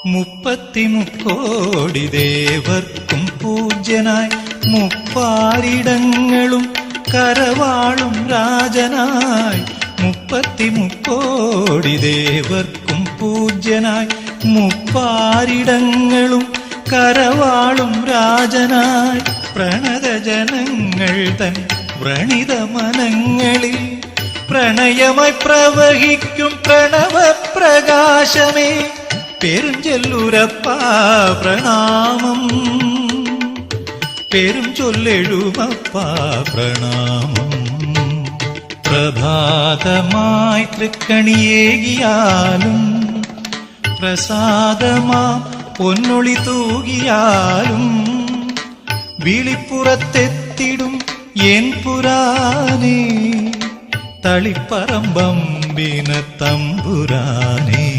മുപ്പത്തിമുക്കോടി ദേവർക്കും പൂജ്യനായി മുപ്പാരിടങ്ങളും കരവാളും രാജനായി. മുപ്പത്തിമുക്കോടി ദേവർക്കും പൂജ്യനായി മുപ്പാരിടങ്ങളും കരവാളും രാജനായി. പ്രണതജനങ്ങൾ തൻ വ്രണിത മനങ്ങളിൽ പ്രണയമായി പ്രവഹിക്കും പ്രണവപ്രകാശമേ പെരുഞ്ചൊല്ലുരപ്പാ പ്രണാമം. പെരും ചൊല്ലെഴുമപ്പാ പ്രണാമം. പ്രഭാതമായി തൃക്കണിയേകിയാലും പ്രസാദമാം പൊന്നൊളി തൂകിയാലും വിളിപ്പുറത്തെത്തിടും എൻ പുരാനേ തളിപ്പറമ്പമ്പിന തമ്പുരാനേ.